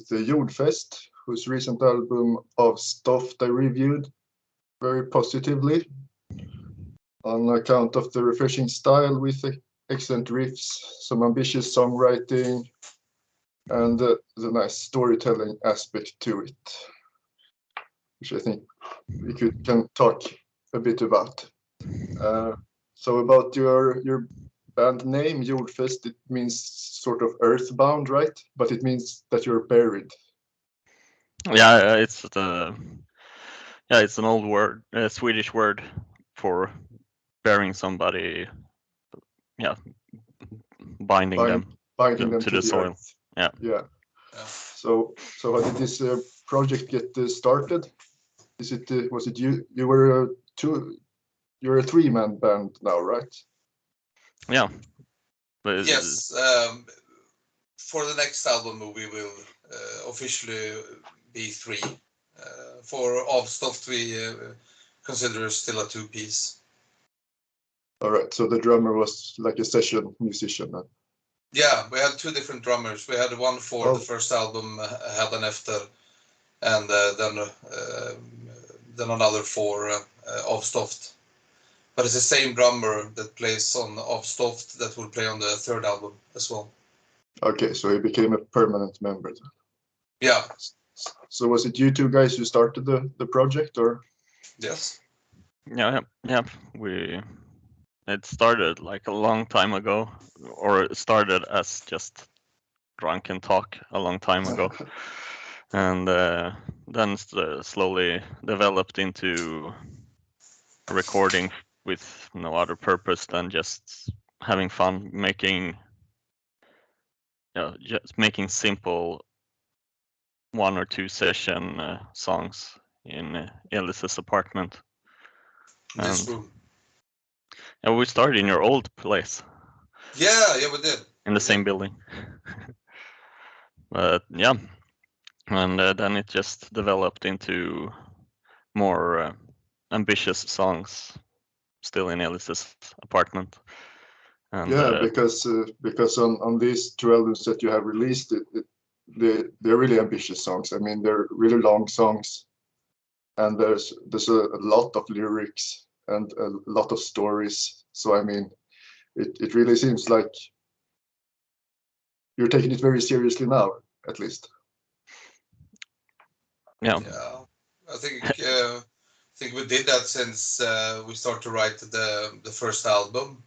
with Jordfäst, whose recent album Av Stoft I reviewed very positively on account of the refreshing style with excellent riffs, some ambitious songwriting, and the nice storytelling aspect to it, which I think we can talk a bit about. So about your band name, Jordfäst, it means sort of earthbound, right? But it means that you're buried. Yeah, it's an old word, a Swedish word for burying somebody. Yeah, binding them to the soil. Earth. Yeah. So how did this project get started? Was it you? You're a three-man band now, right? Yeah. Yes. For the next album, we will officially be three. For Av Stoft, we consider still a two-piece. All right. So the drummer was like a session musician then. Yeah, we had two different drummers. We had one for the first album, Hädan Efter, and then another for Av Stoft. But it's the same drummer that plays on Av Stoft that will play on the third album as well. Okay, so he became a permanent member then. Yeah. So was it you two guys who started the project, or? Yes. Yeah. It started like a long time ago, or it started as just drunken talk a long time ago, and then slowly developed into recording with no other purpose than just having fun, just making simple 1 or 2 session songs in Elis's apartment. This room. And we started in your old place. Yeah, we did. In the same building. But yeah, and then it just developed into more ambitious songs, still in Elis's apartment. And, yeah, because on these 2 albums that you have released, they're really ambitious songs. I mean, they're really long songs, and there's a lot of lyrics and a lot of stories. So I mean, it really seems like you're taking it very seriously now, at least. Yeah. I think we did that since we started to write the first album.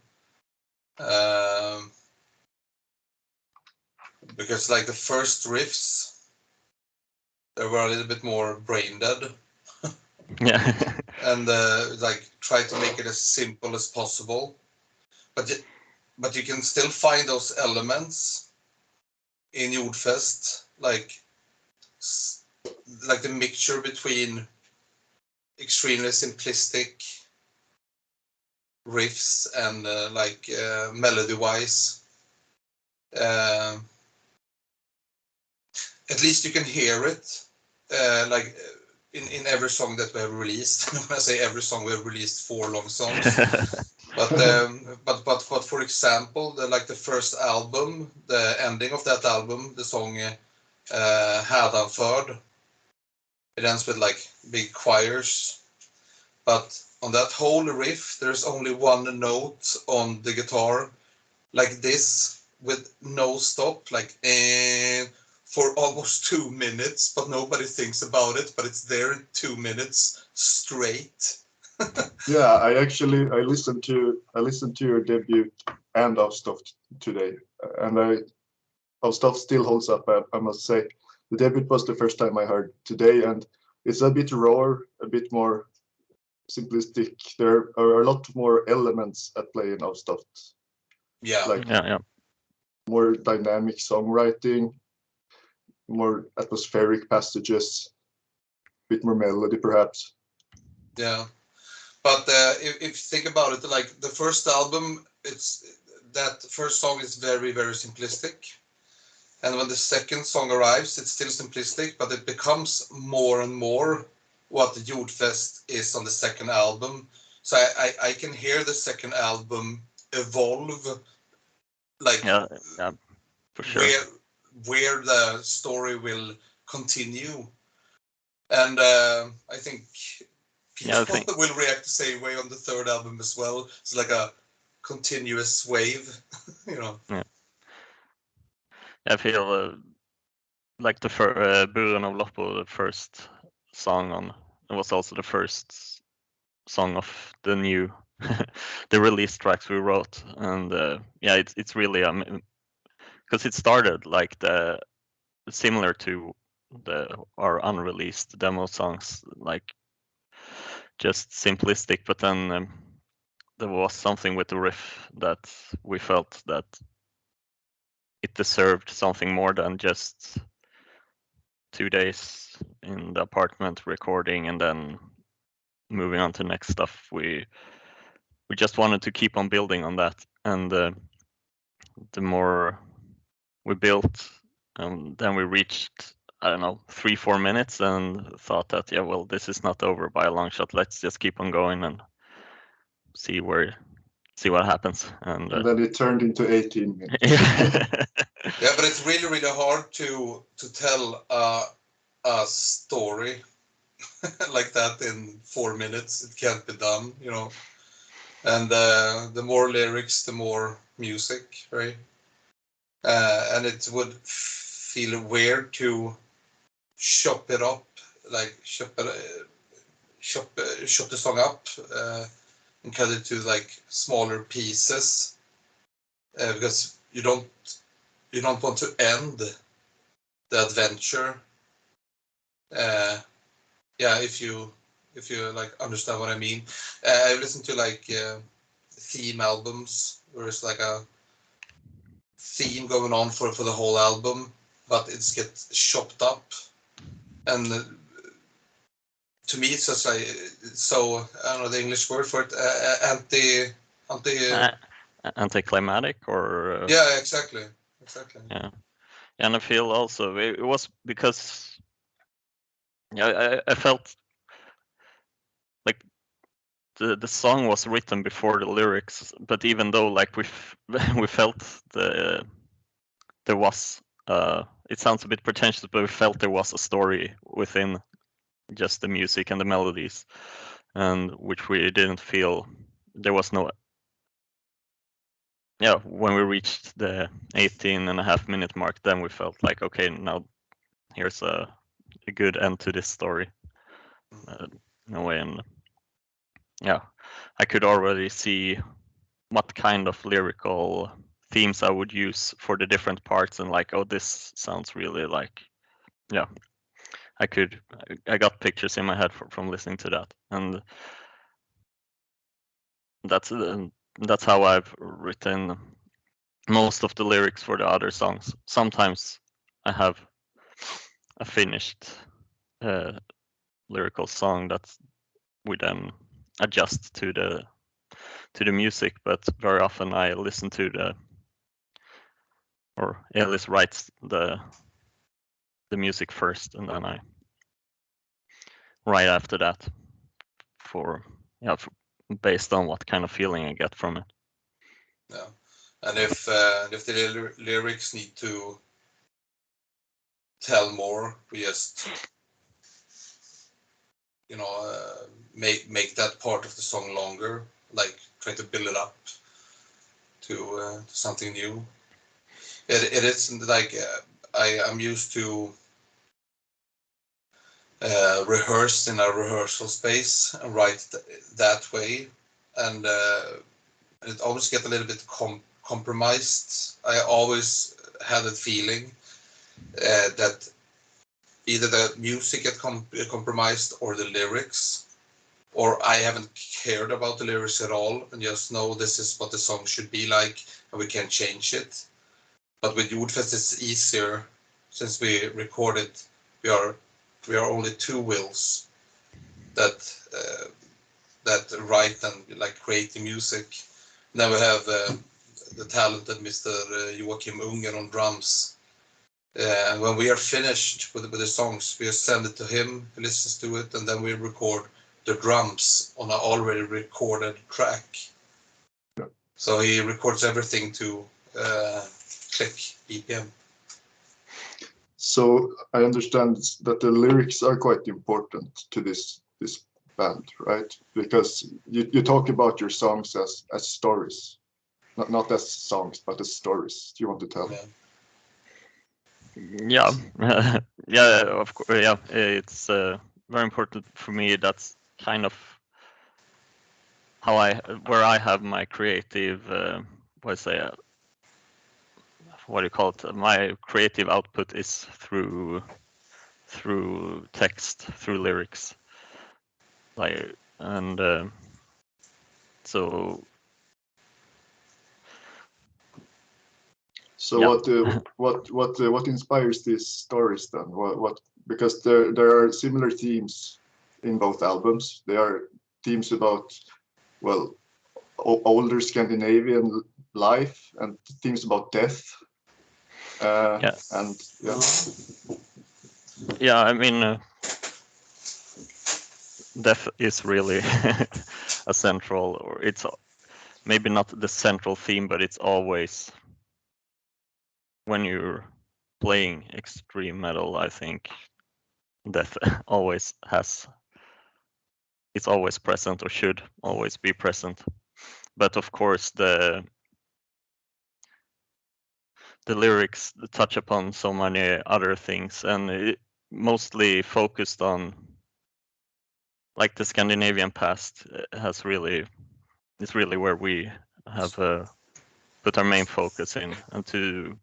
Because like the first riffs, they were a little bit more brain dead. Yeah. And like try to make it as simple as possible, but you can still find those elements in Jordfäst, like the mixture between extremely simplistic riffs and melody wise. At least you can hear it like in every song that we have released. When I say every song, we have released 4 long songs. but for example, the first album, the ending of that album, the song Hädanförd, it ends with like big choirs. But on that whole riff, there's only one note on the guitar, like this, with no stop, like for almost 2 minutes, but nobody thinks about it, but it's there in 2 minutes straight. Yeah, I listened to your debut and Av Stoft today, and Av Stoft still holds up. I must say, the debut was the first time I heard today, and it's a bit raw, a bit more simplistic. There are a lot more elements at play in Av Stoft. Yeah. More dynamic songwriting, more atmospheric passages, a bit more melody perhaps. Yeah. But if you think about it, like the first album, that first song is very, very simplistic. And when the second song arrives, it's still simplistic, but it becomes more and more what the Jordfäst is on the second album. So I can hear the second album evolve, like yeah, for sure. where the story will continue. And I think people will react the same way on the third album as well. It's like a continuous wave, you know. Yeah. I feel like the Buren av Loppo, the first song on, it was also the first song of the new, the release tracks we wrote, and yeah, it's really because it started like the similar to our unreleased demo songs, like just simplistic, but then there was something with the riff that we felt that it deserved something more than just 2 days in the apartment recording and then moving on to next stuff. We just wanted to keep on building on that, and the more we built, then we reached, I don't know, 3-4 minutes and thought that, yeah, well, this is not over by a long shot. Let's just keep on going and see what happens. And then it turned into 18 minutes. Yeah, but it's really, really hard to tell a story like that in 4 minutes. It can't be done, you know. And the more lyrics, the more music, right? And it would feel weird to chop it up, like chop the song up and cut it to like smaller pieces, because you don't want to end the adventure. Yeah, if you like understand what I mean. I listened to like theme albums where it's like a theme going on for the whole album, but it gets chopped up, and to me it's just like, so I don't know the English word for it, anticlimactic, or yeah, exactly. Yeah, and I feel also it was because I felt like the song was written before the lyrics, but even though like we felt there was it sounds a bit pretentious, but we felt there was a story within just the music and the melodies, and which we didn't feel there was no. Yeah, when we reached the 18.5-minute mark, then we felt like, okay, now here's a good end to this story, in a way. And yeah, I could already see what kind of lyrical themes I would use for the different parts, and like, oh, this sounds really like, yeah, I got pictures in my head from listening to that, and that's how I've written most of the lyrics for the other songs. Sometimes I have a finished lyrical song that we then adjust to the music, but very often I listen to or Elis writes the music first, and then I write after that based on what kind of feeling I get from it. Yeah, and if the lyrics need to tell more, we just make that part of the song longer, like try to build it up to something new. It isn't like I'm used to rehearse in a rehearsal space and write that way, and it always get a little bit compromised. I always had a feeling that either the music get compromised or the lyrics, or I haven't cared about the lyrics at all and just know this is what the song should be like and we can change it. But with Jordfäst it's easier, since we recorded, we are only two wills that write and like create the music. Then we have the talented Mr. Joachim Unger on drums. And when we are finished with the songs, we send it to him, he listens to it, and then we record the drums on an already recorded track. Yeah. So he records everything to click BPM. So I understand that the lyrics are quite important to this band, right? Because you talk about your songs as stories, not as songs, but as stories. Do you want to tell? Yeah, yeah, of course. Yeah, it's very important for me. That's kind of how where I have my creative, what do you call it? My creative output is through text, through lyrics, like, and so. So yeah. what inspires these stories then? What because there are similar themes in both albums. They are themes about, well, older Scandinavian life and themes about death. Yeah. And yeah. Yeah, I mean, death is really a central, or it's maybe not the central theme, but it's always, when you're playing extreme metal, I think death always it's always present, or should always be present. But of course, the lyrics touch upon so many other things, and it mostly focused on, like, the Scandinavian past is really where we have put our main focus in, and to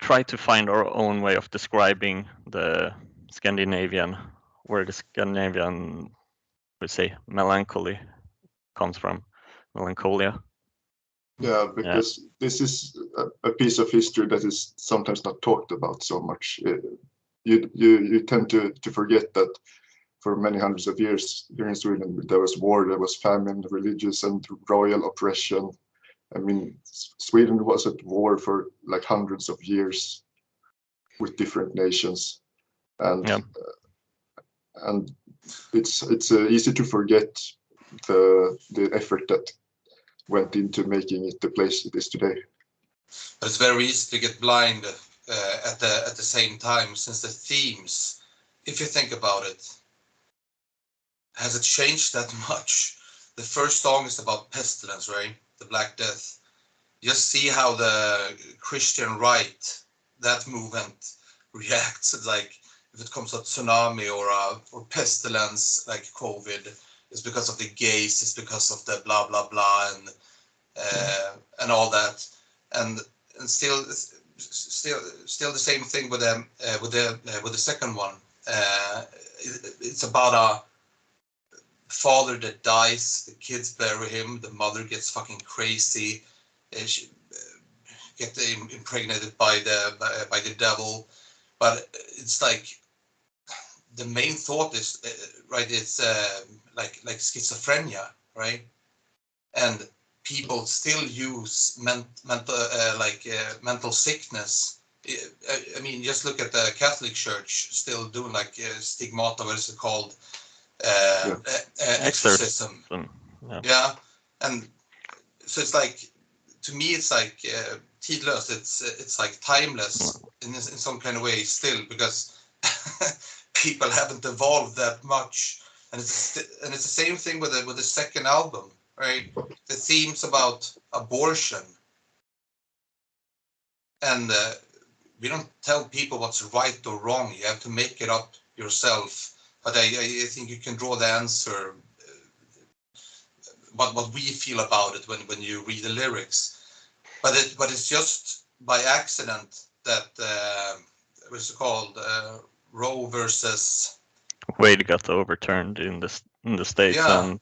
try to find our own way of describing the Scandinavian, where the Scandinavian, we say, melancholy comes from, melancholia. Yeah, because this is a piece of history that is sometimes not talked about so much. You tend to forget that for many hundreds of years here in Sweden there was war, there was famine, religious and royal oppression. I mean, Sweden was at war for like hundreds of years with different nations, and and it's easy to forget the effort that went into making it the place it is today. But it's very easy to get blind at the same time, since the themes, if you think about it, has it changed that much? The first song is about pestilence, right? The Black Death. Just see how the Christian right, that movement, reacts. It's like, if it comes to tsunami or pestilence like COVID, it's because of the gays, it's because of the blah blah blah and all that, and still the same thing with the second one. It's about a father that dies, the kids bury him, the mother gets fucking crazy, she get impregnated by the devil, but it's like the main thought is right. It's like schizophrenia, right? And people still use mental sickness. I mean, just look at the Catholic Church still doing like stigmata, what is it called? Exorcism. Yeah, and so it's like, to me, it's like tidlöst. It's like timeless in some kind of way still, because people haven't evolved that much, and it's the same thing with the second album, right? The themes about abortion, and we don't tell people what's right or wrong. You have to make it up yourself. But I think you can draw the answer, what we feel about it when you read the lyrics. But it's just by accident that what's it called, Roe versus Wade got overturned in the States. Yeah.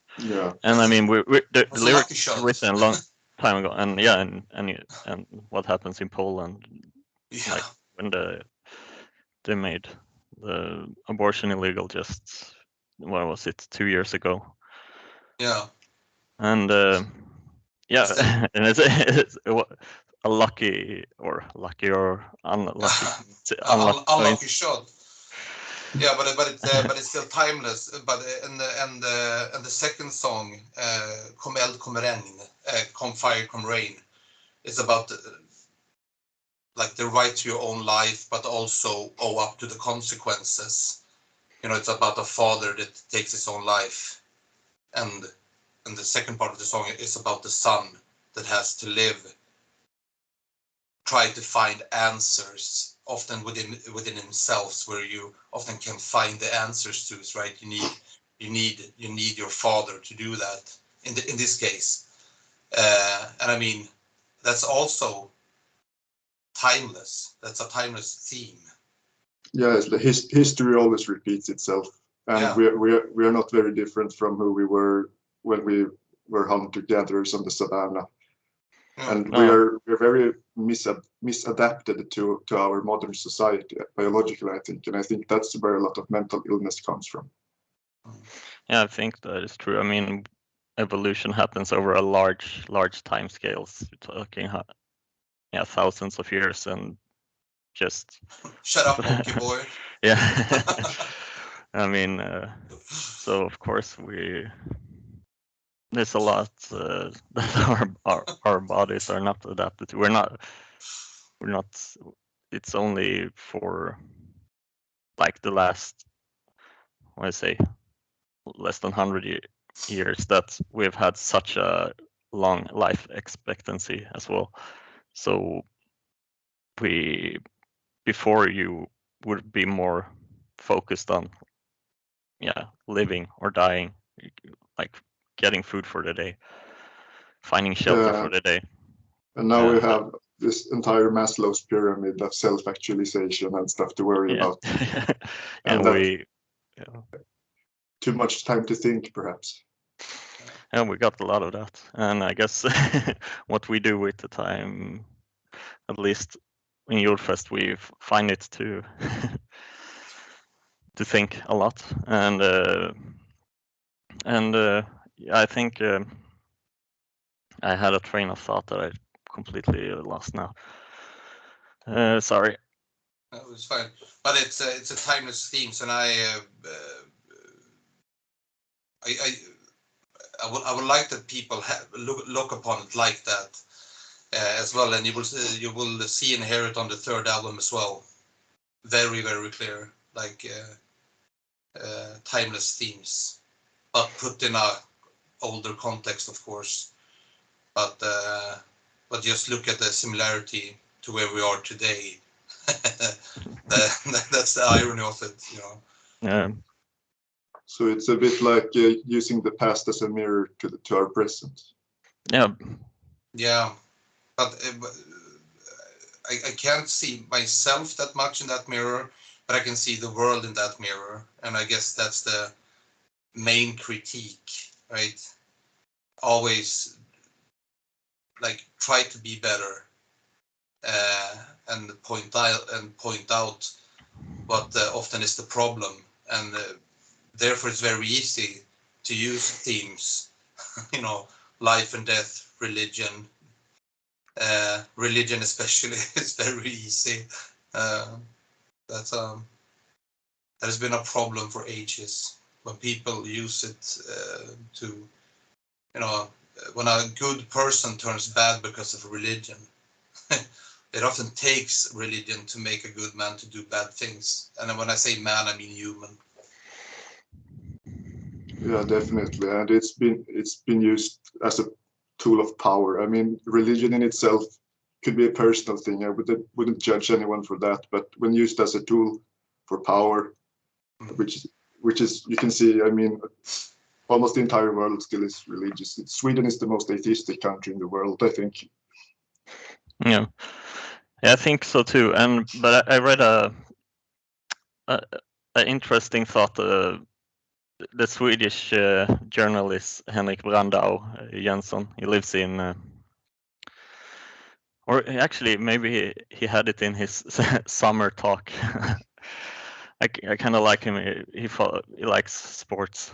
And I mean, the lyrics lucky were written a long time ago, and and what happens in Poland, Yeah. like when they made the abortion illegal, just, what was it, 2 years ago? Yeah. And yeah, and it's a lucky or unlucky unlucky shot. Yeah, but it's still timeless. But and the second song, Kom eld, kom regn, Come fire, come rain. it's about like the right to your own life, but also owe up to the consequences. You know, it's about a father that takes his own life, and the second part of the song is about the son that has to live, try to find answers, often within himself, where you often can find the answers to it, right? You need your father to do that in this case, and I mean that's also timeless. That's a timeless theme. Yes, the history always repeats itself, and Yeah. we are not very different from who we were when we were hunter-gatherers on the savannah. Yeah. And No. we're very misadapted to our modern society biologically, I think, and I think that's where a lot of mental illness comes from. Yeah, I think that is true. I mean, evolution happens over a large time scales. You're talking, thousands of years, and just Shut up, monkey boy. yeah. I mean, so of course there's a lot that our bodies are not adapted to. We're not. It's only for like the last, I say, less than 100 years that we've had such a long life expectancy as well. So before you would be more focused on living or dying, like getting food for the day, finding shelter for the day. And now we have this entire Maslow's pyramid of self-actualization and stuff to worry about. And we too much time to think, perhaps. And we got a lot of that. And I guess what we do with the time, at least in Jordfäst, we find it to to think a lot. And I think I had a train of thought that I completely lost now. Sorry. It was fine, but it's a timeless theme, and I would like that people look upon it like that as well, and you will see and hear it on the third album as well. Very, very clear, like timeless themes, but put in a older context, of course. But just look at the similarity to where we are today. That's the irony of it, you know. Yeah. So it's a bit like using the past as a mirror to our present. Yeah. Yeah, but I can't see myself that much in that mirror, but I can see the world in that mirror, and I guess that's the main critique, right? Always like try to be better, and point out what often is the problem, and therefore it's very easy to use themes, you know, life and death, religion. Religion especially is very easy. That has been a problem for ages when people use it to, you know, when a good person turns bad because of religion. It often takes religion to make a good man to do bad things. And when I say man, I mean human. Yeah, definitely, and it's been used as a tool of power. I mean, religion in itself could be a personal thing. I wouldn't judge anyone for that, but when used as a tool for power, which is you can see, I mean, almost the entire world still is religious. Sweden is the most atheistic country in the world, I think. Yeah, I think so too. But I read a interesting thought. The Swedish journalist Henrik Brandau Jönsson, he lives in, or actually maybe he had it in his summer talk. I kind of like him. He likes sports.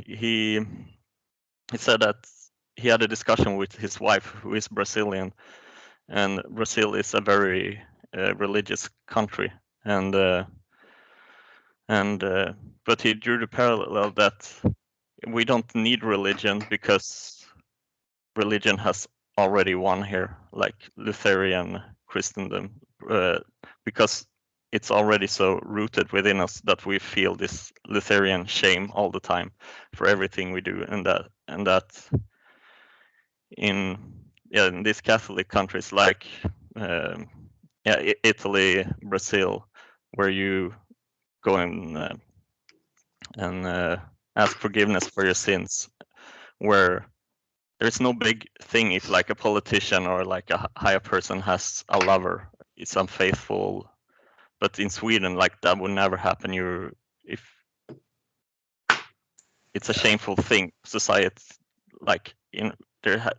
He said that he had a discussion with his wife, who is Brazilian, and Brazil is a very religious country, but he drew the parallel that we don't need religion because religion has already won here, like Lutheran Christendom, because it's already so rooted within us that we feel this Lutheran shame all the time for everything we do, and that in these Catholic countries like Italy, Brazil, where you go and ask forgiveness for your sins, where there's no big thing if like a politician or like a higher person has a lover, it's unfaithful. But in Sweden, like that would never happen. It's a shameful thing. Society, like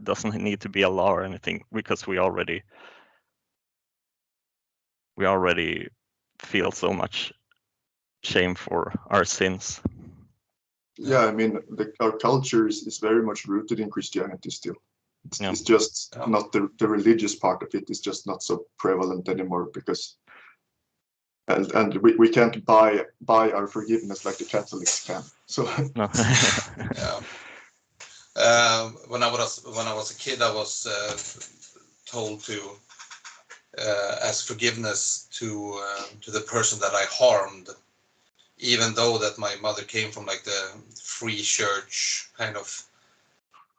doesn't need to be a law or anything, because we already feel so much shame for our sins. Yeah, I mean, our culture is very much rooted in Christianity still. It's just not the religious part of it is just not so prevalent anymore, because and we can't buy our forgiveness like the Catholics can. So No. When I was a kid, I was told to ask forgiveness to the person that I harmed, even though that my mother came from like the free church, kind of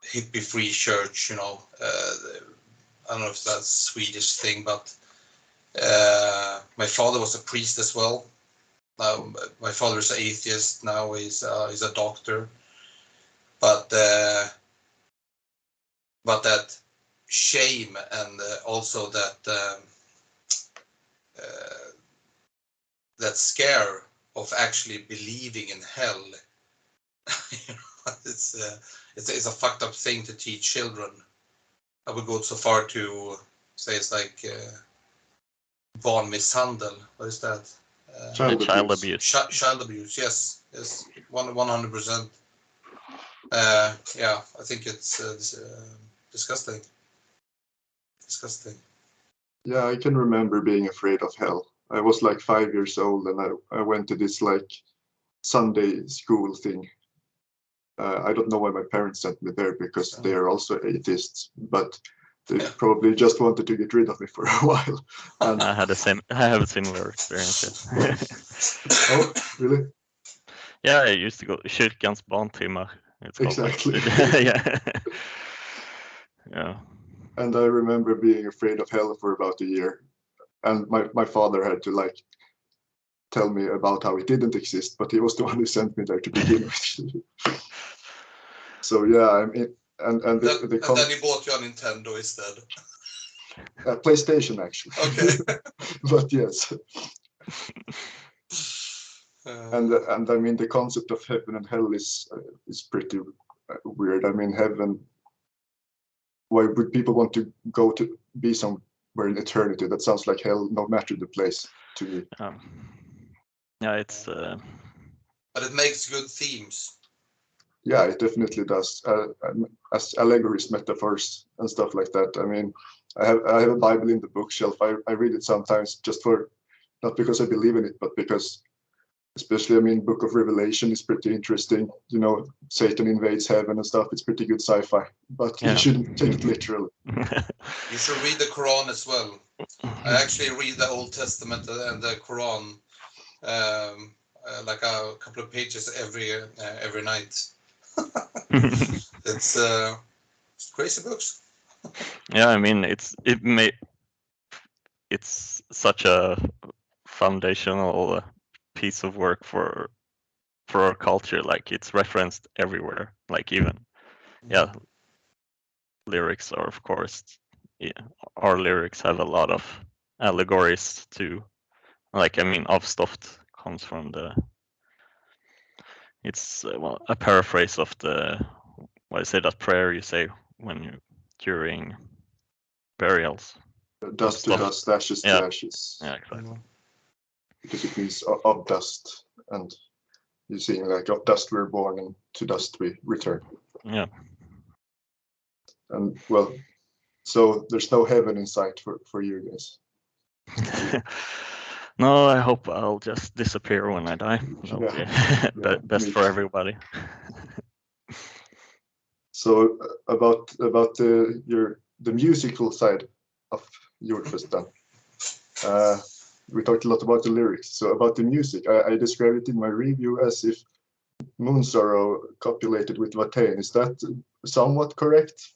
hippie free church, you know. I don't know if that's a Swedish thing, but my father was a priest as well. My father is an atheist now. He's a doctor, but that shame and also that that scare of actually believing in hell. It's a fucked up thing to teach children. I would go so far to say it's like barnmisshandel. What is that? Child abuse. Child abuse. Yes, 100%. Yeah, I think it's disgusting. Disgusting. Yeah, I can remember being afraid of hell. I was like 5 years old, and I went to this like Sunday school thing. I don't know why my parents sent me there, because they are also atheists, but they probably just wanted to get rid of me for a while. And I have a similar experience. oh, really? Yeah, I used to go Kyrkans barntimmar. It's called. Exactly. Yeah. Yeah. And I remember being afraid of hell for about a year, and my father had to like tell me about how it didn't exist, but he was the one who sent me there to begin with. So yeah, I mean, and then he bought you a Nintendo instead. PlayStation, actually. Okay. But yes. And I mean, the concept of heaven and hell is pretty weird. I mean, heaven. Why would people want to go to be somewhere in eternity? That sounds like hell, no matter the place, to me. Yeah, it's. But it makes good themes. Yeah, it definitely does. As allegories, metaphors, and stuff like that. I mean, I have a Bible in the bookshelf. I read it sometimes just for, not because I believe in it, but because, especially, I mean, Book of Revelation is pretty interesting. You know, Satan invades heaven and stuff. It's pretty good sci-fi, but you shouldn't take it literally. You should read the Quran as well. I actually read the Old Testament and the Quran, like a couple of pages every night. It's crazy books. Yeah, I mean, it's such a foundational piece of work for our culture. Like, it's referenced everywhere. Like, even lyrics are, of course, our lyrics have a lot of allegories too. Like, I mean, Av Stoft comes from it's a paraphrase of that prayer you say during burials. Dust to dust, ashes to ashes. Yeah, exactly. Because it means of dust, and you're saying like, of dust we're born, and to dust we return. Yeah. And well, so there's no heaven in sight for you guys. No, I hope I'll just disappear when I die. That'll be best for everybody. So about your the musical side of Jordfäst then. We talked a lot about the lyrics, so about the music, I described it in my review as if Moon Sorrow copulated with Watain. Is that somewhat correct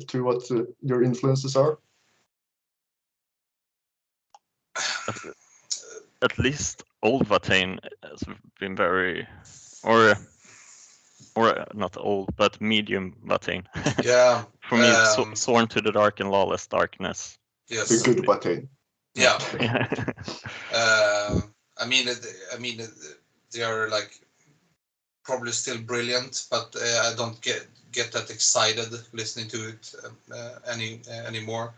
to what your influences are? At least old Watain has been very, or not old, but medium Watain. Yeah. For me, it's Sworn to the Dark and Lawless Darkness. Yes. The good Watain. Yeah. Yeah. I mean, they are like probably still brilliant, but I don't get that excited listening to it anymore.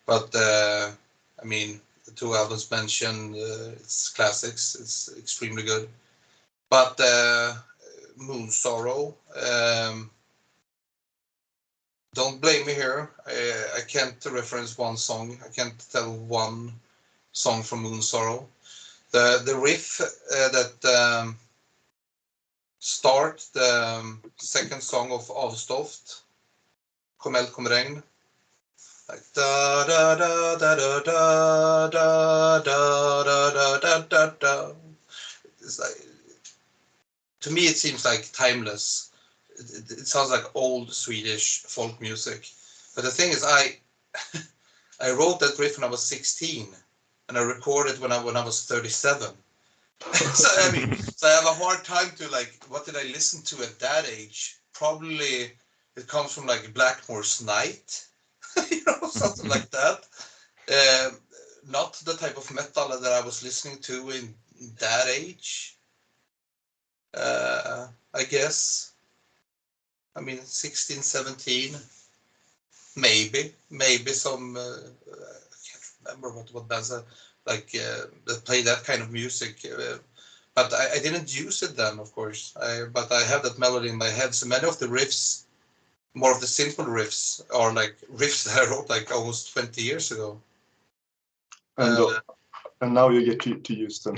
But I mean, the two albums mentioned, it's classics. It's extremely good. But Moon Sorrow, don't blame me here. I can't reference one song. I can't tell one song from Moon Sorrow. The riff that start the second song of Av Stoft, Komel kom regn, like da da da da da da da da da da da da. It's like, to me it seems like timeless. It sounds like old Swedish folk music. But the thing is, I wrote that riff when I was 16, and I recorded when I was 37. So I mean, so I have a hard time to like, what did I listen to at that age? Probably it comes from like Blackmore's Night, something like that. Not the type of metal that I was listening to in that age. I guess. I mean, 16, 17, maybe some. I can't remember what bands like that play that kind of music. But I didn't use it then, of course. But I have that melody in my head. So many of the riffs, more of the simple riffs, are like riffs that I wrote like almost 20 years ago. And now you get to use them.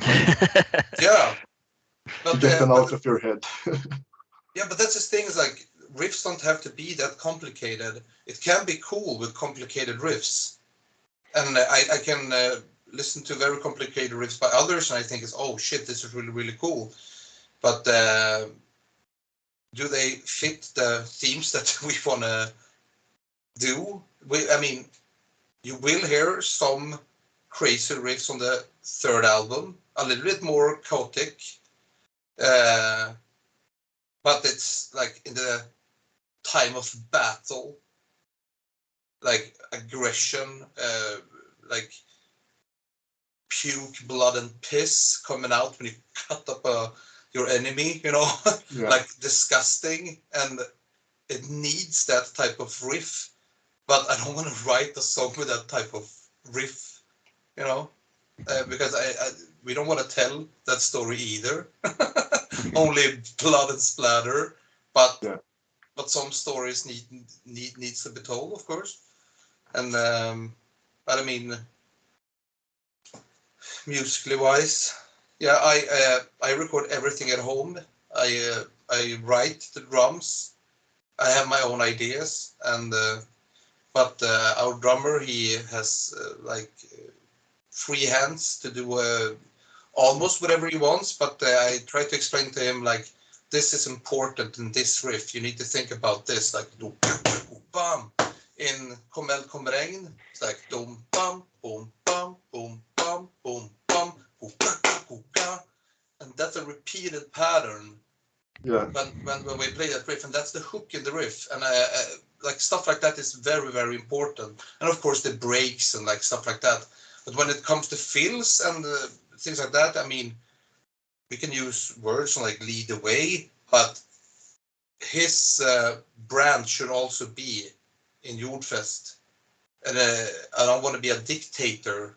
Yeah. But, to get them out of your head. Yeah, but that's the thing, is like riffs don't have to be that complicated. It can be cool with complicated riffs. And I can listen to very complicated riffs by others, and I think it's, oh shit, this is really, really cool. But do they fit the themes that we want to do? I mean, you will hear some crazy riffs on the third album, a little bit more chaotic. But it's like in the time of battle, like aggression, like puke, blood, and piss coming out when you cut up your enemy, Yeah. like disgusting, and it needs that type of riff. But I don't want to write a song with that type of riff, because we don't want to tell that story either. Only blood and splatter, but Yeah. But some stories needs to be told, of course. And but I mean, musically wise, yeah, I record everything at home. I write the drums. I have my own ideas, and but our drummer, he has like free hands to do almost whatever he wants. But I try to explain to him like, this is important in this riff. You need to think about this, like bam. In Komel kom regn, it's like dum bam, boom bam, boom bam, boom bam, and that's a repeated pattern. Yeah. When we play that riff, and that's the hook in the riff, and like stuff like that is very, very important. And of course the breaks and like stuff like that. But when it comes to fills and things like that, I mean, we can use words like lead the way, but his brand should also be in Jordfäst. And I don't want to be a dictator.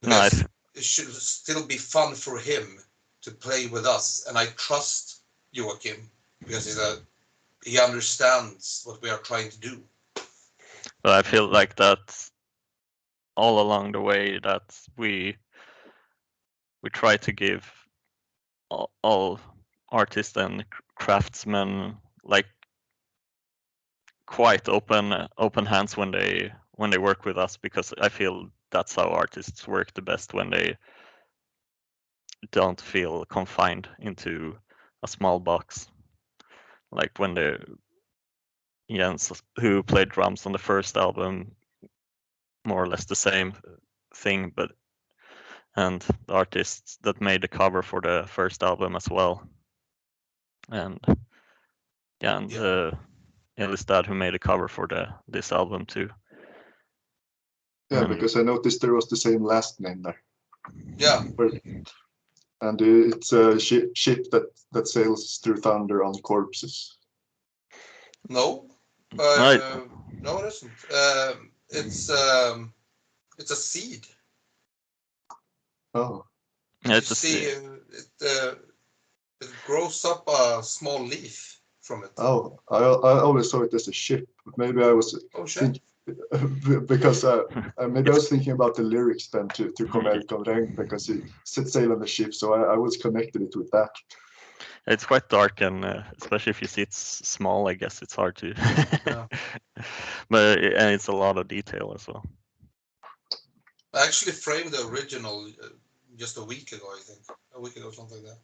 Nice. It should still be fun for him to play with us. And I trust Joachim because he understands what we are trying to do. But I feel like that all along the way that we try to give all artists and craftsmen like quite open hands when they work with us, because I feel that's how artists work the best, when they don't feel confined into a small box. Like when Jens, who played drums on the first album, more or less the same thing, and the artists that made the cover for the first album as well, and Elis dad, who made a cover for this album too. Yeah, because I noticed there was the same last name there. Yeah. And it's a ship that sails through thunder on corpses. No. Right. No, it isn't. It's a seed. Oh. Yeah, You see, it grows up a small leaf from it. Oh, I always saw it as a ship. Maybe I was because maybe I was thinking about the lyrics then to Kom eld, kom regn, because he set sail on the ship, so I was connected it with that. It's quite dark, and especially if you see it's small, I guess it's hard to. Yeah. But and it's a lot of detail as well. I actually framed the original just a week ago, I think. A week ago, something like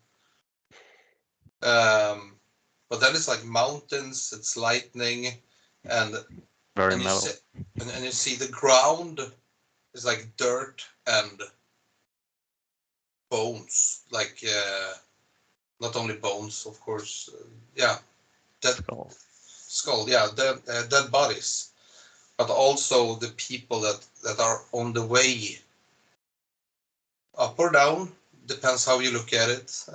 that. But then it's like mountains, it's lightning, and Very and you metal. and you see the ground is like dirt and bones, like not only bones, of course. Skull, yeah, dead bodies, but also the people that are on the way up or down, depends how you look at it.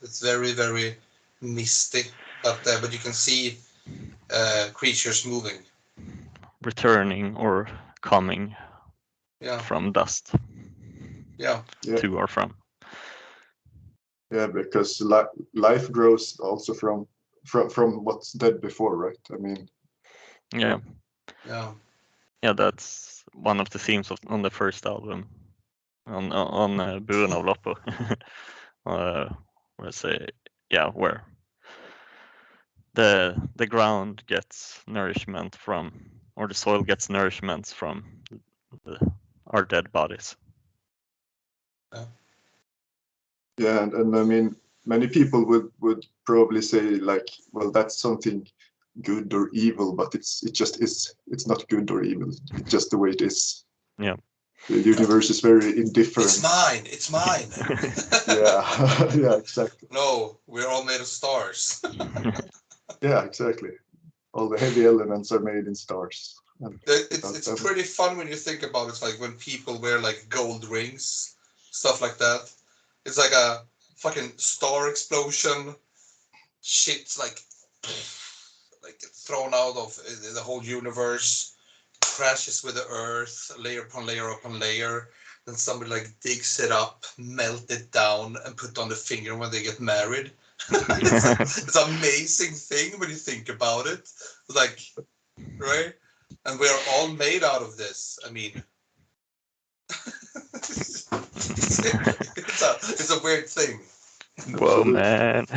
It's very, very misty, but you can see creatures moving. Returning or coming Yeah. from dust. Yeah. To or from. Yeah, because life grows also from what's dead before, right? I mean. Yeah. Yeah. Yeah, that's one of the themes on the first album, on Buren av Loppo. Where I say, where the ground gets nourishment from, or the soil gets nourishment from our dead bodies. Yeah, and I mean, many people would probably say, like, well, that's something good or evil, but it just is. It's not good or evil. It's just the way it is. Yeah. The universe is very indifferent. It's mine. Yeah, yeah, exactly. No, we're all made of stars. Yeah, exactly. All the heavy elements are made in stars. It's pretty fun when you think about it. It's like when people wear like gold rings, stuff like that. It's like a fucking star explosion. Shit's like thrown out of the whole universe, crashes with the earth, layer upon layer upon layer. Then somebody like digs it up, melt it down, and put on the finger when they get married. It's an amazing thing when you think about it. Like, right? And we're all made out of this. I mean, it's a weird thing. Whoa, man. Deep.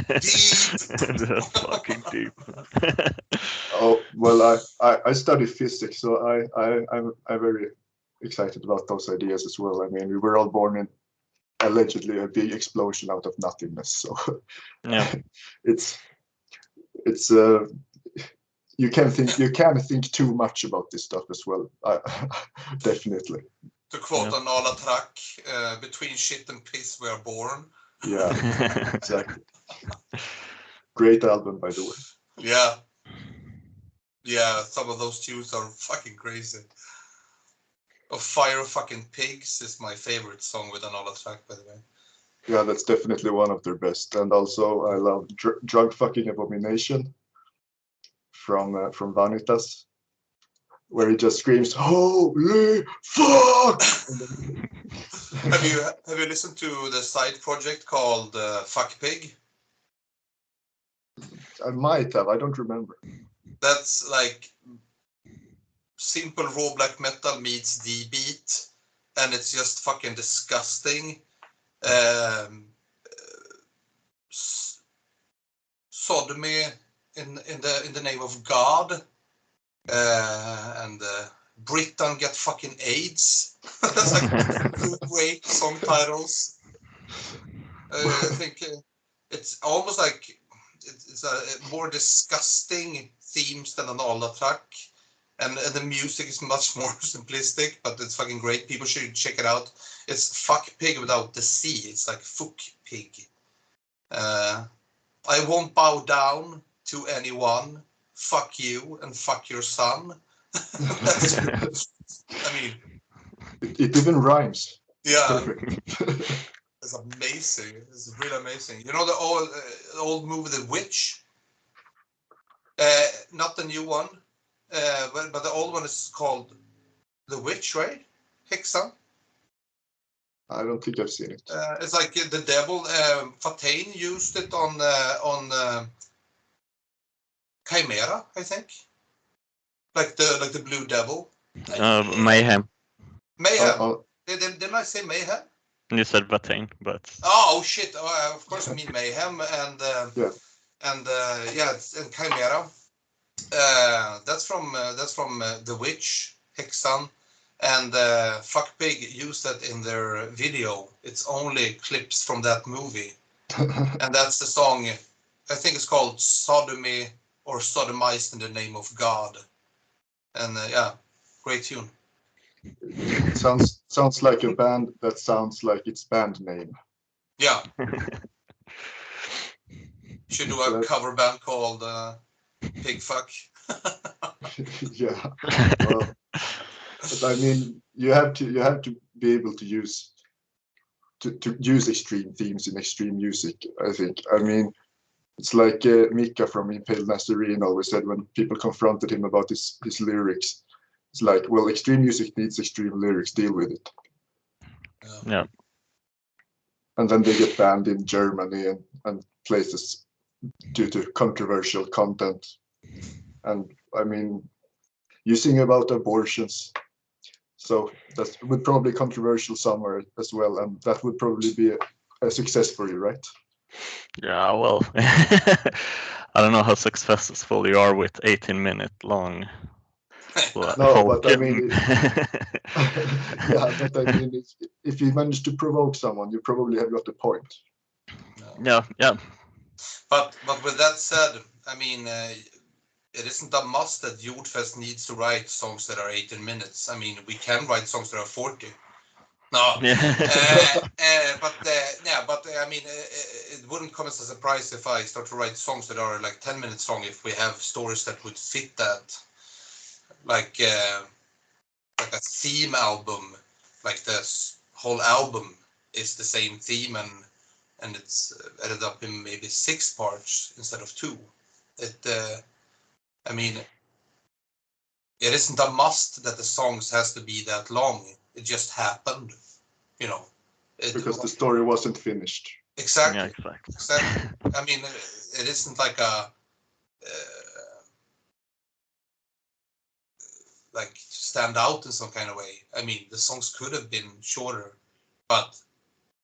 That's fucking deep. Oh well, I study physics, so I'm very excited about those ideas as well. I mean, we were all born in allegedly a big explosion out of nothingness, so Yeah. it's you can think too much about this stuff as well. Definitely. To quote Anala Track, between shit and piss we are born. Yeah, exactly. Great album, by the way. Yeah. Yeah, some of those tunes are fucking crazy. Of Fire Fucking Pigs is my favorite song with Anala Track, by the way. Yeah, that's definitely one of their best. And also, I love Drug Fucking Abomination from Vanitas, where he just screams, "Holy fuck!" Have you listened to the side project called Fuck Pig? I might have. I don't remember. That's like simple raw black metal meets the beat, and it's just fucking disgusting. Sodomy in the name of God, and Britain get fucking AIDS. That's like two great song titles. I think it's almost like it's a more disgusting themes than an Alla track, and the music is much more simplistic, but it's fucking great. People should check it out. It's fuck pig without the C. It's like fuck pig. I won't bow down to anyone. Fuck you and fuck your son. I mean, it even rhymes. yeah. Perfect. It's amazing. It's really amazing. You know the old movie The Witch? Not the new one, but the old one is called The Witch, right? Häxan. I don't think I've seen it. It's like the devil. Fatain used it on Chimera, I think. Like the blue devil. Mayhem. Mayhem. Didn't I say Mayhem? You said Vatain, but Oh shit! Of course I mean Mayhem and Yeah. and Chimera. That's from The Witch, Häxan, and Fuck Pig used that in their video. It's only clips from that movie, and that's the song. I think it's called Sodomy or Sodomized in the Name of God, and yeah, great tune. It sounds like a band that sounds like its band name. Yeah. Should do a cover band called Pig Fuck. Yeah. But I mean, you have to be able to use extreme themes in extreme music. I think. I mean, it's like Mika from Impaled Nazarene always said when people confronted him about his lyrics. It's like, well, extreme music needs extreme lyrics. Deal with it. Yeah. And then they get banned in Germany and places due to controversial content. And I mean, you sing about abortions, so that would probably be controversial somewhere as well, and that would probably be a success for you, right? Yeah, well, I don't know how successful you are with 18-minute long. No, but I mean, yeah, but I mean, if you manage to provoke someone, you probably have got the point. Yeah. But with that said, I mean, it isn't a must that Jordfäst needs to write songs that are 18 minutes. I mean, we can write songs that are 40. No, but I mean, it wouldn't come as a surprise if I start to write songs that are like 10-minute long if we have stories that would fit that. Like a theme album, like this whole album is the same theme and it's ended up in maybe 6 parts instead of 2. I mean, it isn't a must that the songs has to be that long. It just happened, you know. Because the story wasn't finished. Exactly. Yeah, Exactly. I mean, it isn't like a like stand out in some kind of way. I mean, the songs could have been shorter, but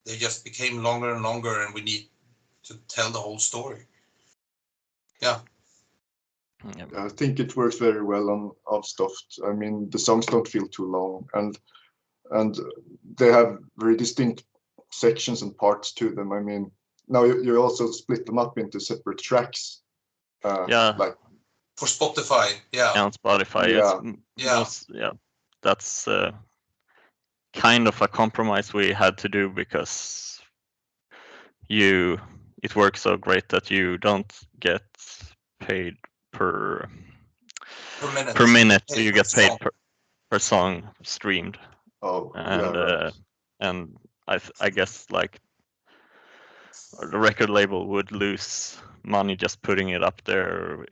they just became longer and longer, and we need to tell the whole story. Yeah. I think it works very well on Av Stoft. I mean, the songs don't feel too long, and they have very distinct sections and parts to them. I mean, now you also split them up into separate tracks. Like for Spotify, yeah. On Spotify, yeah. That's kind of a compromise we had to do because it works so great that you don't get paid per minute. So you get paid per song streamed. Oh, and right. And I guess like the record label would lose money just putting it up there.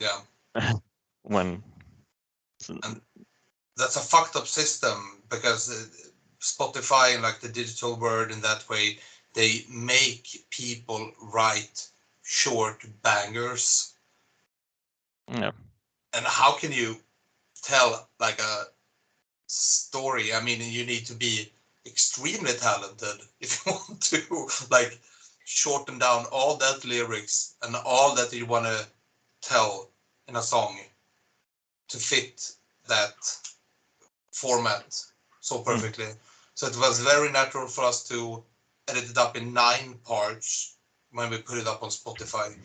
Yeah. And that's a fucked up system because Spotify and like the digital world in that way, they make people write short bangers. Yeah. And how can you tell like a story? I mean, you need to be extremely talented if you want to like shorten down all that lyrics and all that you want to tell in a song to fit that format so perfectly. So it was very natural for us to edit it up in 9 parts when we put it up on Spotify.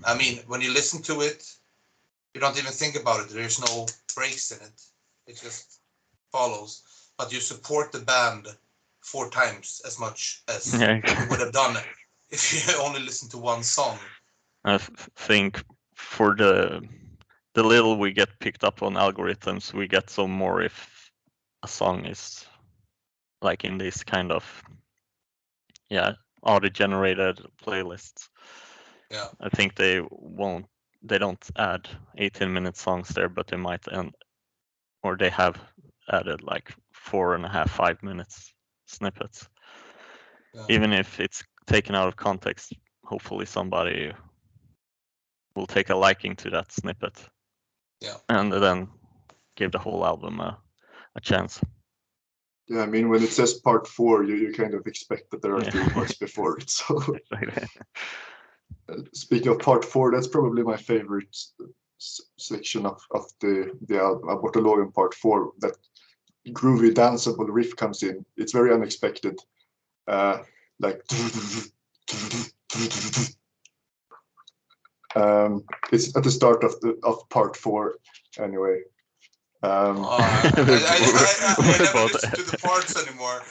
I mean, when you listen to it, you don't even think about it. There's no breaks in it. It just follows. But you support the band 4 times as much as you would have done if you only listened to one song. I think for the little we get picked up on algorithms, we get some more if a song is like in this kind of auto-generated playlists. Yeah. I think they don't add 18-minute songs there, but they might or they have added like 4.5, 5 minutes snippets. Yeah. Even if it's taken out of context, hopefully somebody will take a liking to that snippet. Yeah. And then give the whole album a chance. Yeah, I mean, when it says part 4, you kind of expect that there are 3 parts before it. So, speaking of part 4, that's probably my favorite section of the album, Abortologium part 4. That groovy, danceable riff comes in. It's very unexpected, like. It's at the start of part 4, anyway. I never listen to the parts anymore.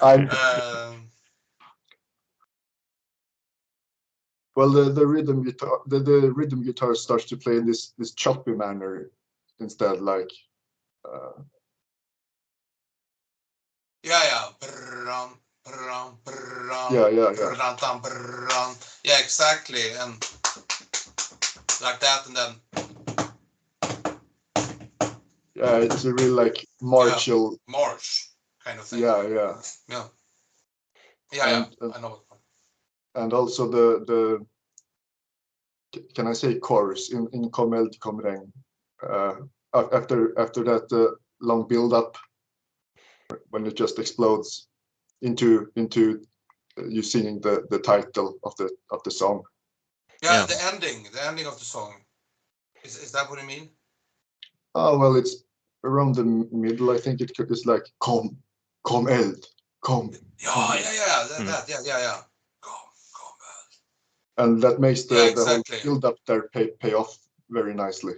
Well, the rhythm guitar, the rhythm guitar starts to play in this choppy manner instead, like. Yeah. Yeah, exactly, and like that, and then. Yeah, it's a real like martial. March kind of thing. Yeah. I know. And also the can I say chorus in Kom eld, kom regn. After that long build up, when it just explodes into you singing the title of the song. Yeah, the ending of the song. Is that what you mean? Oh well, it's around the middle. I think it's like kom eld, kom. Yeah. Kom eld. And that makes the whole exactly. build up there pay off very nicely.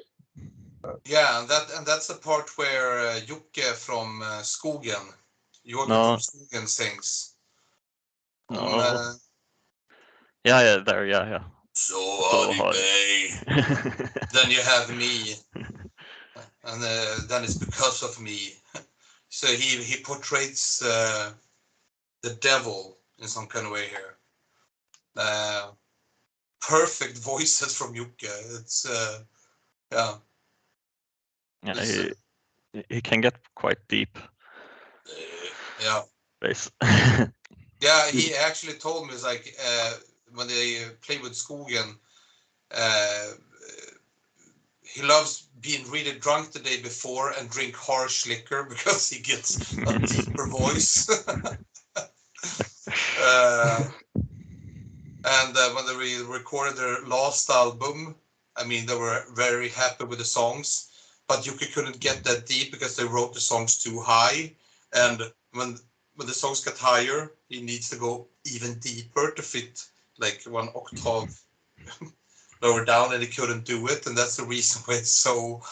Yeah, and that's the part where Jocke from Skogen, Jocke from Skogen sings. Yeah, there, yeah. So har dig. Then you have me, and then it's because of me. So he portrays the devil in some kind of way here. Perfect voices from Jocke. It's he can get quite deep. Bass. Yeah, he actually told me, it's like when they play with Skogen, he loves being really drunk the day before and drink harsh liquor because he gets a deeper voice. And when they recorded their last album, I mean, they were very happy with the songs, but Jocke couldn't get that deep because they wrote the songs too high. And when the songs get higher, he needs to go even deeper to fit like 1 octave lower down, and he couldn't do it. And that's the reason why it's so,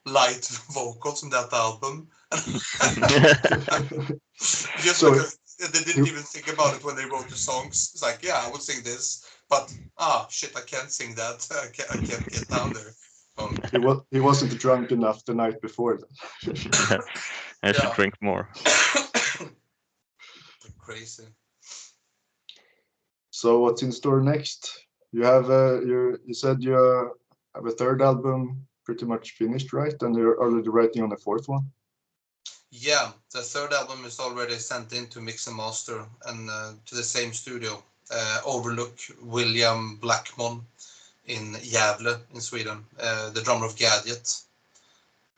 light vocals in that album. Just so because they didn't even think about it when they wrote the songs. It's like, yeah, I would sing this, but shit, I can't sing that. I can't get down there. He wasn't drunk enough the night before. I should drink more. Crazy. So what's in store next? You have you said you have a 3rd album pretty much finished, right? And you're already writing on the 4th one. Yeah, the 3rd album is already sent in to mix and master, and to the same studio, Overlook, William Blackmon in Gävle in Sweden, the drummer of Gadget.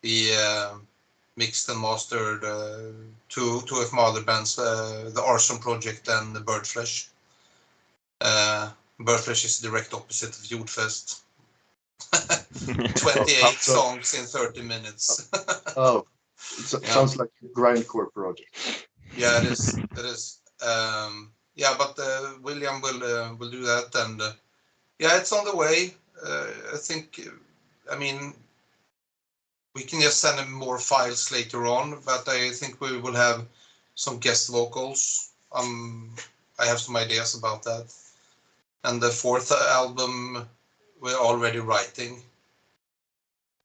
He mixed and mastered two of my other bands, the Arson Project and the Birdflesh. Birdflesh is the direct opposite of Jordfäst. 28 songs in 30 minutes. Oh, sounds like a grindcore project. Yeah, it is. It is. Yeah, but William will do that, and yeah, it's on the way. I think. I mean, we can just send him more files later on, but I think we will have some guest vocals. I have some ideas about that. And the fourth album we're already writing.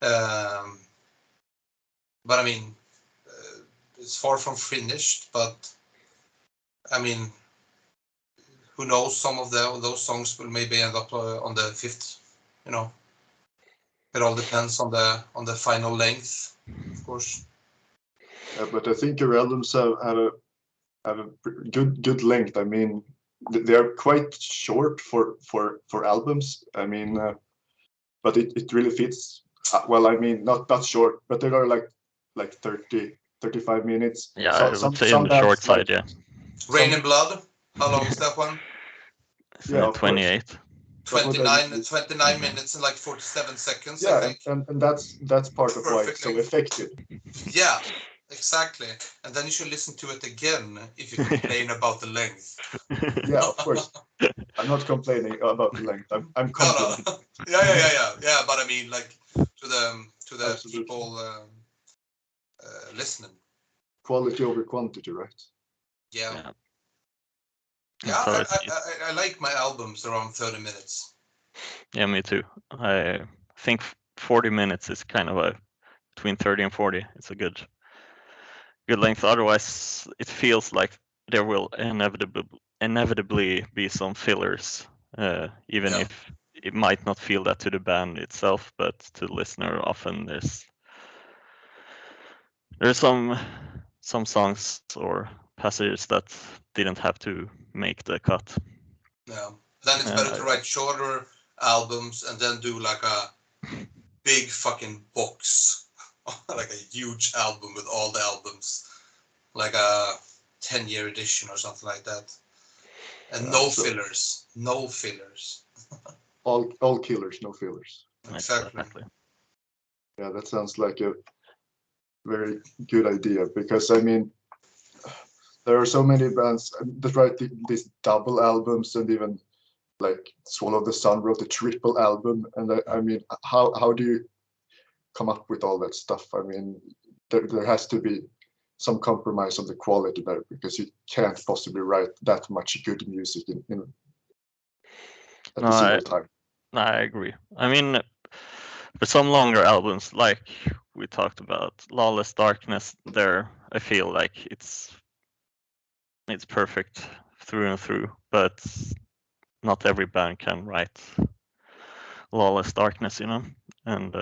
But I mean, it's far from finished, but I mean, who knows, some of those songs will maybe end up on the fifth, you know. It all depends on the final length, of course. But I think your albums have a good length. I mean, they are quite short for albums. I mean, but it really fits. Well, I mean, not that short, but they are like 30, 35 minutes. Yeah, I would say on the short side, yeah. Rain and Blood, how long is that one? Yeah, 28. 29 minutes and like 47 seconds, yeah, I think. And that's part of why it's so effective. Yeah, exactly. And then you should listen to it again if you complain about the length. Yeah, of course. I'm not complaining about the length. I'm complaining. No. Yeah. But I mean, like to the Absolutely. people listening. Quality over quantity, right? Yeah. So I like my albums around 30 minutes. Yeah, me too. I think 40 minutes is kind of between 30 and 40. It's a good length. Otherwise, it feels like there will inevitably be some fillers, even if it might not feel that to the band itself, but to the listener, often there's some songs or passages that didn't have to make the cut. Yeah. Then it's better to write shorter albums and then do like a big fucking box, like a huge album with all the albums, like a 10-year edition or something like that. And no fillers. All killers, no fillers. Exactly. Yeah, that sounds like a very good idea, because I mean, there are so many bands that write these double albums, and even like Swallow the Sun wrote a triple album. And I mean, how do you come up with all that stuff? I mean, there has to be some compromise on the quality there, because you can't possibly write that much good music at a single time. No, I agree. I mean, for some longer albums, like we talked about, Lawless Darkness, there I feel like it's perfect through and through, but not every band can write Lawless Darkness, you know. And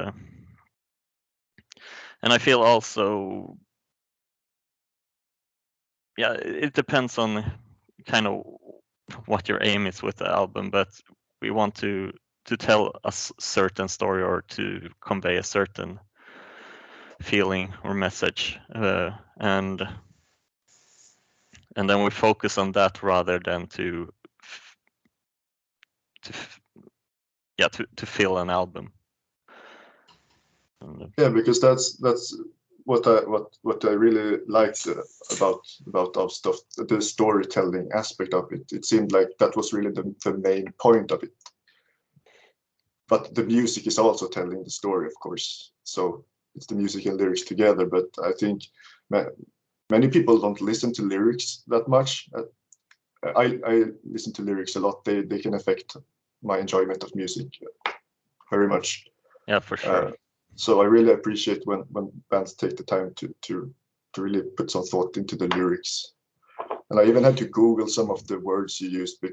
I feel also, yeah, it depends on kind of what your aim is with the album, but we want to tell a certain story or to convey a certain feeling or message, and then we focus on that rather than to fill an album. Yeah, because that's what I really liked about Av Stoft, the storytelling aspect of it. It seemed like that was really the main point of it. But the music is also telling the story, of course. So it's the music and lyrics together. But I think many people don't listen to lyrics that much. I listen to lyrics a lot. They can affect my enjoyment of music very much. Yeah, for sure. So I really appreciate when bands take the time to really put some thought into the lyrics. And I even had to Google some of the words you used. But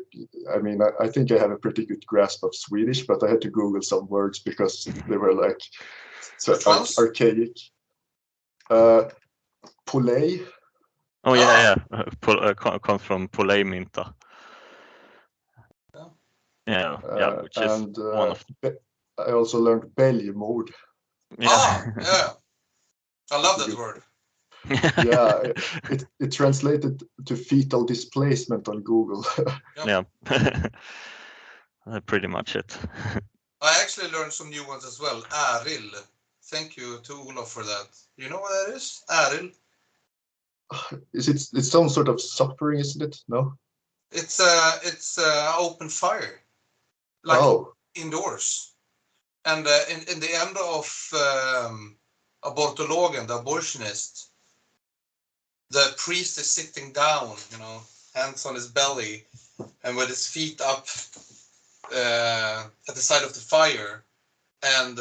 I mean, I think I have a pretty good grasp of Swedish, but I had to Google some words because they were like so archaic. Polei. Oh yeah. Comes from Polei-mynta. Yeah, which is one of. I also learned Belgmord. Yeah. I love that word. Yeah, it translated to fetal displacement on Google. Yeah, pretty much it. I actually learned some new ones as well. Äril. Thank you to Olof for that. You know what that is? Äril. It's some sort of suffering, isn't it? No. It's open fire, like indoors. And in the end of abortologen, the abortionist, the priest is sitting down, hands on his belly, and with his feet up at the side of the fire, and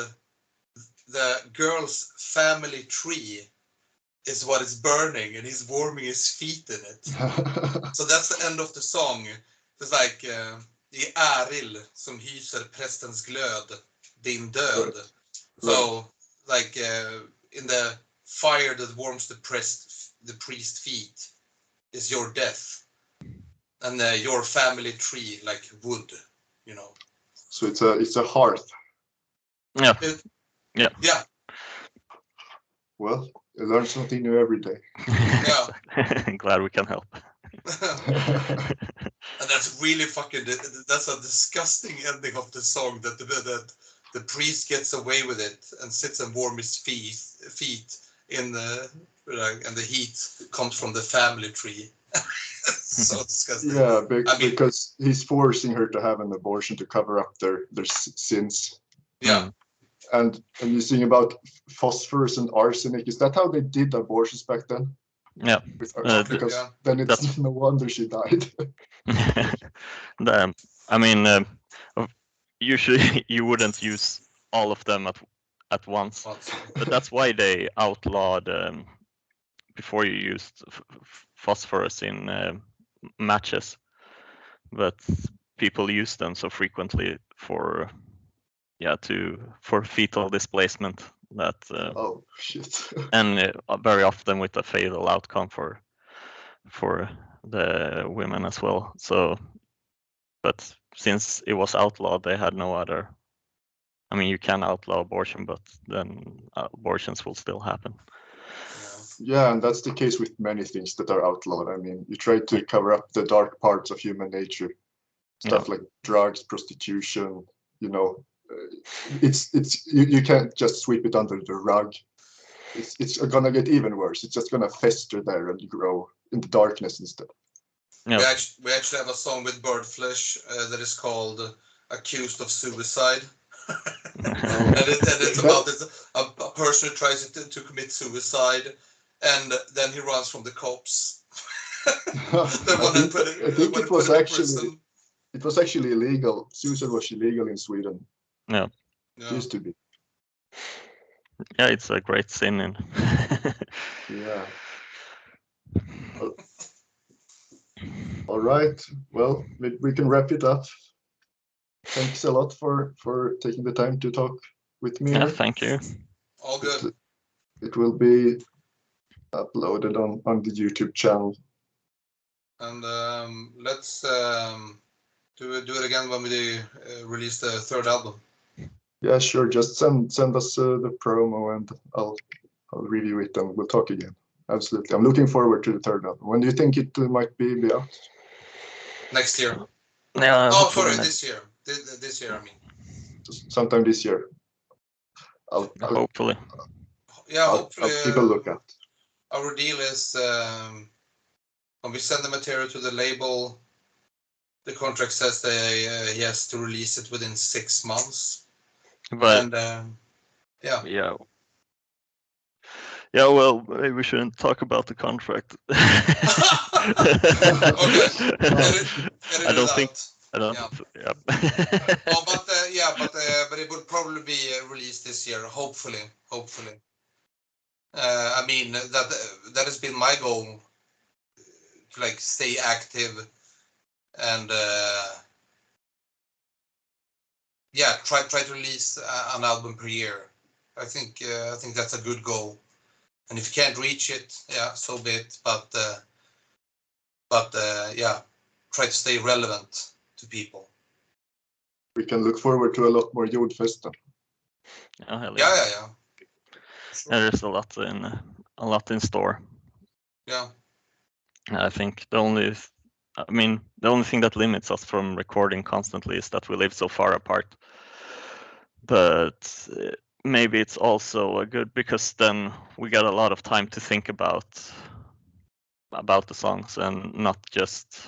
the girl's family tree is what is burning, and he's warming his feet in it. So that's the end of the song. It's like det är Äril som hyser prästens glöd, din död. Right. So like in the fire that warms the priest feet is your death, and your family tree like wood, So it's a hearth. Yeah. Well, you learn something new every day. Yeah. Glad we can help. And that's really that's a disgusting ending of the song, that the priest gets away with it and sits and warms his feet in and the heat comes from the family tree. So disgusting. Yeah, because he's forcing her to have an abortion to cover up their sins. Yeah. And you sing about phosphorus and arsenic. Is that how they did abortions back then? Yeah. Because then it's no wonder she died. Usually you wouldn't use all of them at once, but that's why they outlawed before you used phosphorus in matches. But people use them so frequently for fetal displacement that oh shit. And very often with a fatal outcome for the women as well. So but since it was outlawed, they had no other. You can outlaw abortion, but then abortions will still happen. Yeah, and that's the case with many things that are outlawed. You try to cover up the dark parts of human nature, stuff like drugs, prostitution. You can't just sweep it under the rug. It's gonna get even worse. It's just gonna fester there and grow in the darkness instead. Yeah. We actually have a song with Birdflesh that is called "Accused of Suicide." And it's about a person who tries to commit suicide, and then he runs from the cops. It was actually illegal. Suicide was illegal in Sweden. Yeah. It used to be. Yeah, it's a great sin in. Yeah. All right. Well, we can wrap it up. Thanks a lot for taking the time to talk with me. Yeah, thank you. All good. It will be uploaded on the YouTube channel. And let's do it again when we release the third album. Yeah, sure. Just send us the promo and I'll review it and we'll talk again. Absolutely. I'm looking forward to the third album. When do you think it might be out? Next year. Yeah. Oh, sorry, this year. This year, Sometime this year. Hopefully. Hopefully. I'll keep a lookout. Our deal is when we send the material to the label, the contract says he has to release it within 6 months. But yeah. Yeah, well, maybe we shouldn't talk about the contract. Okay. I don't think. I don't. Yeah. But it would probably be released this year. Hopefully. That has been my goal, to stay active and try to release an album per year. I think that's a good goal. And if you can't reach it, so be it. But try to stay relevant to people. We can look forward to a lot more Jordfäst. Oh, hell yeah. Sure. There's a lot in store. Yeah. I think the only thing that limits us from recording constantly is that we live so far apart. but maybe it's also a good because then we got a lot of time to think about the songs and not just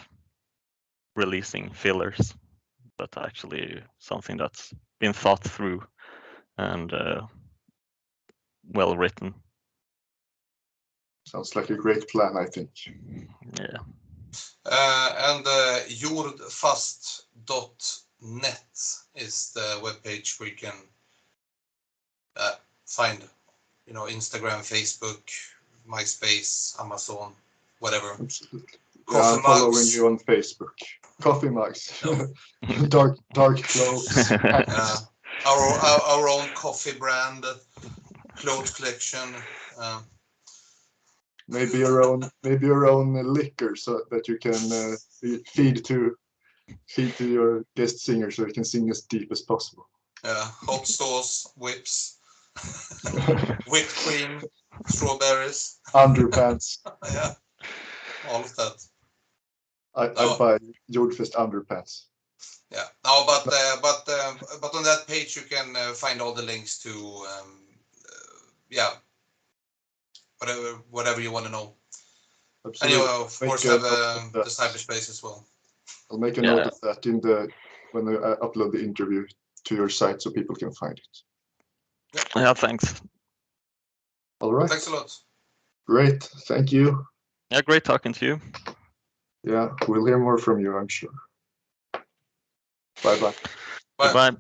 releasing fillers, but actually something that's been thought through and well written. Sounds like a great plan, I think. Yeah. And Jordfäst.net is the webpage where you can find, Instagram, Facebook, MySpace, Amazon, whatever. Absolutely. Coffee I'm following mugs. you on Facebook. Coffee mugs, No. dark clothes, hats. Our own coffee brand, clothes collection. Maybe your own liquor, so that you can feed to your guest singer, so you can sing as deep as possible. Hot sauce, whips, whipped cream, strawberries. Underpants. Yeah, all of that. I'd No. buy Jordfäst underpants. Yeah, no, but on that page you can find all the links to whatever you want to know. Absolutely. And you of course have the cyberspace as well. I'll make a note of that when I upload the interview to your site so people can find it. Yeah, thanks. All right. Thanks a lot. Great. Thank you. Yeah, great talking to you. Yeah, we'll hear more from you, I'm sure. Bye-bye. Bye. Goodbye.